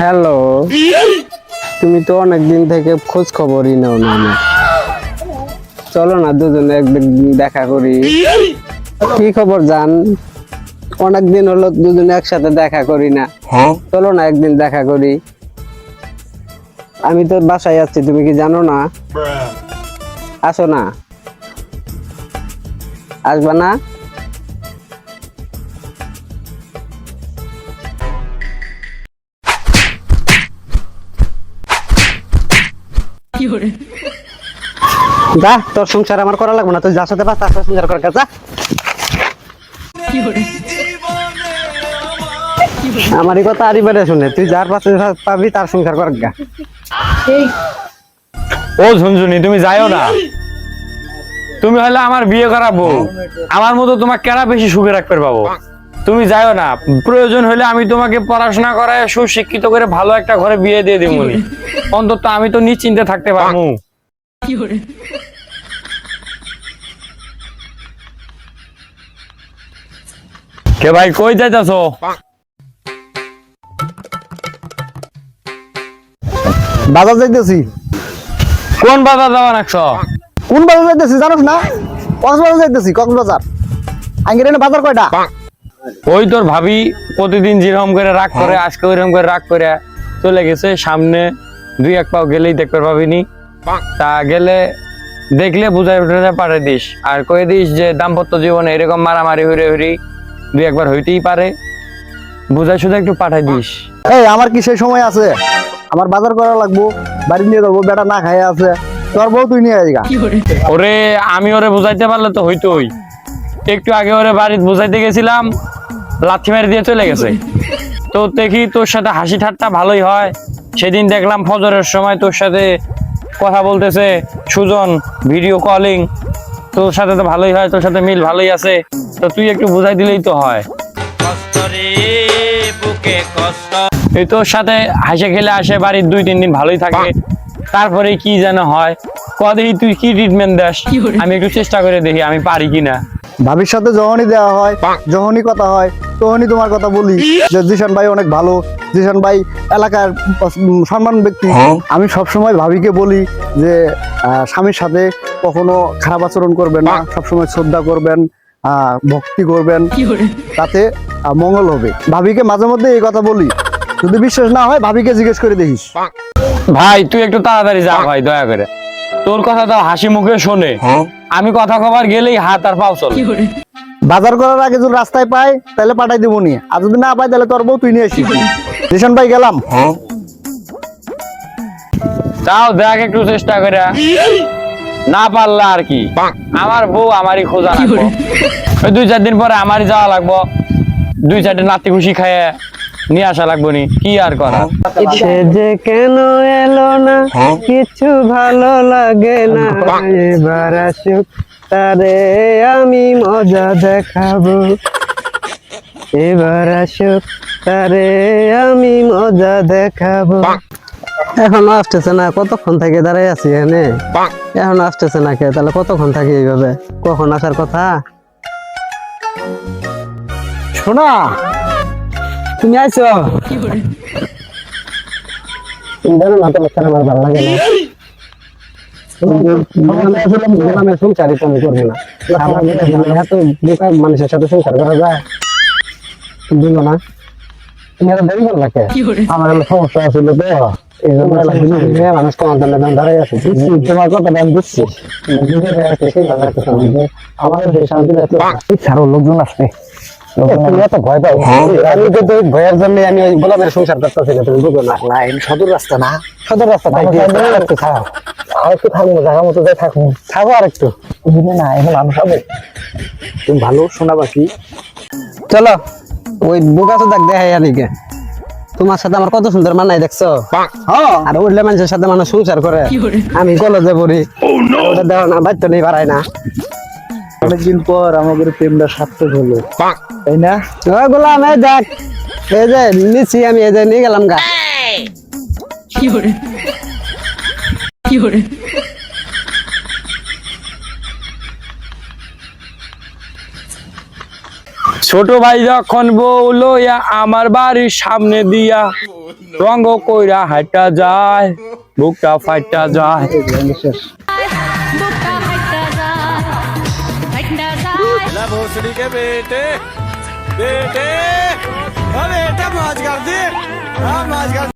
Hello, তুমি তো অনেকদিন থেকে খোঁজ খবরই নাও না আমার। চলো না দুজনে একদিন দেখা করি। কি খবর জান? অনেকদিন হলো দুজনে একসাথে দেখা করি না। চলো না একদিন দেখা করি। আমি তো বাসায় যাচ্ছি, তুমি কি জানো না? আসো না, আসবা না? যা, তোর সংসার আমার করা লাগবে না। তুই যার সাথে পাস তার সাথে সংসার কর যা। আমারই কথা আরই বেড়ে শুনে, তুই যার পাশে পাবি তার সংসার কর গা। ও ঝুনঝুনি, তুমি যাইও না। তুমি হলে আমার বিয়ে করাবো, আমার মতো তোমার কেরা বেশি সুখে রাখতে পাবো। তুমি যাইও না। প্রয়োজন হলে আমি তোমাকে পড়াশোনা করায় সুশিক্ষিত করে ভালো একটা ঘরে বিয়ে দিয়ে দিব। অন্তত আমি তো নিশ্চিন্তে থাকতে পারবো। কে ভাই, কই যাইতাছো? বাজার যাইতেছি। কোন বাজার যাওয়া রাখছো? কোন বাজার যাইতেছি জানোস না? কক্সবাজার যাইতেছি, কক্সবাজার। আঙ্গির এনে বাজার কয়টা? ওই তোর ভাবি প্রতিদিন যেরকম করে রাগ করে, আজকে ওইরকম করে রাগ করে চলে গেছে। সামনে দুই এক পাও গেলেই দেখতে পাবিনি। তা গেলে দেখলে বুঝাই বুঝাই পাঠিয়ে দিস, আর কয়ে দিস যে দাম্পত্য জীবনে এরকম মারামারি হইরে হইরি দুই একবার হইতেই পারে। বুঝাই শুধু একটু পাঠাই দিস। এই আমার কি সেই সময় আছে? আমার বাজার করা লাগবো, বাড়ি নিয়ে যাবো, বেটা না খাইয়া আছে। তোর বউ তুই নিয়ে আইগা। ওরে আমি ওরে বুঝাইতে পারলে তো হইতোই। একটু আগে ওরে বাড়িতে বুঝাইতে গেছিলাম, লাথি মারি দিয়ে চলে গেছে। তো দেখি তোর সাথে হাসি ঠাট্টা ভালোই হয়। সেদিন দেখলাম ফজরের সময় তোর সাথে কথা বলতেছে সুজন, ভিডিও কলিং। তোর সাথে তো ভালোই হয়, তোর সাথে মিল ভালোই আছে। তো তুই একটু বুঝাই দিলেই তো হয়। এই তোর সাথে হাসে খেলে আসে, বাড়ির 2-3 দিন ভালোই থাকে, তারপরে কি যেন হয়। কদিন তুই কি ট্রিটমেন্ট দেস, আমি একটু চেষ্টা করে দেখি আমি পারি কিনা। ভাবির সাথে যখনই দেওয়া হয়, যখনই কথা হয়, তখনই তোমার কথা বলি যে জিশান ভাই অনেক ভালো, জিশান ভাই এলাকার সম্মান ব্যক্তি। আমি সবসময় ভাবিকে বলি যে স্বামীর সাথে কখনো খারাপ আচরণ করবেন না, সবসময় শ্রদ্ধা করবেন, ভক্তি করবেন, তাতে মঙ্গল হবে। ভাবিকে মাঝে মধ্যে এই কথা বলি। যদি বিশ্বাস না হয় ভাবিকে জিজ্ঞেস করে দেখিস। ভাই তুই একটু তাড়াতাড়ি যা ভাই, দয়া করে। তোর কথা তো হাসি মুখে শোনে, আমি কথা কবার গেলেই হাত আর পাও চলে। বাজার করার আগে যদি রাস্তায় পাই তাহলে পাঠাই দিব নি, আর যদি না পাই তাহলে তোর বউ তুই নিয়ে আসিস। জিশান ভাই গেলাম। তাও দেখ একটু চেষ্টা করে, না পারলে আর কি আমার বউ আমারই খোঁজা লাগবো। ওই 2-4 দিন পরে আমারই যাওয়া লাগবো, 2-4 নাতি খুশি খাইয়ে নিয়ে আসা লাগবো নি, কি আর করা। সে যে কেন এলো না, কিছু ভালো লাগে না। এবার আসুক তারে আমি মজা দেখাবো, এবার আসুক তারে আমি মজা দেখাবো। এখনো আসতেছে না, কতক্ষণ থেকে দাঁড়াই আছি এখানে, এখনো আসতেছে না কে? তাহলে কতক্ষণ থাকি এইভাবে? কখন আসার কথা? শোনা, তুমি আইছো? তুমি জানো না তোমার সাথে আমার ভালো লাগে না। গ্রামের সংসারই তুমি করবে না। এত বোকা মানুষের সাথে সংসার করা যায়? বুঝলো না? তুমি এত দেরি করলা কে? আমার হলো সমস্যা ছিল তো, এই জন্য মানুষ তোমার জন্য ধরে আছে। তোমার কথাটা আমি বুঝছি, আমাদের শান্তি ছাড়ো, লোকজন আসবে। তুমি এত ভয় পাও? আমি তো ভয়ের জন্য আমি ওই গোলামের সংসার করতেছি না, তুমি বুঝো না? সদর রাস্তা না, সদর রাস্তা আর একটু থাকবো, জায়গা মতো যাই থাকবো, থাকো আর একটু। বুঝলে না, এখন মানুষ হবে। তুমি ভালো শোনা বাকি। চলো ওই বোকা তো দেখ দেখাই আনিকে। তোমার সাথে আমার কত সুন্দর মানাই দেখছো? আর উঠলে মানুষের সাথে মানুষ সংসার করে, আমি কলেজে পড়ি, ওটা দেখো না, বাচ্চা নেই বাড়াই না। অনেকদিন পর আমাদের প্রেমটা সার্থক হলো, তাই না? ওই গোলাম, এই দেখ, এই যে নিচ্ছি আমি, এই যে নিয়ে গেলাম গা। ছোট ভাই যখন বউলো আমার বাড়ির সামনে দিয়া রঙ্গ কইরা হাইটা যায়, বুকটা ফাইটা যায়। बुक्का हट्टा जा भोसड़ी के बेटे बेटे बेटा मौज कर दी, हाँ मौज कर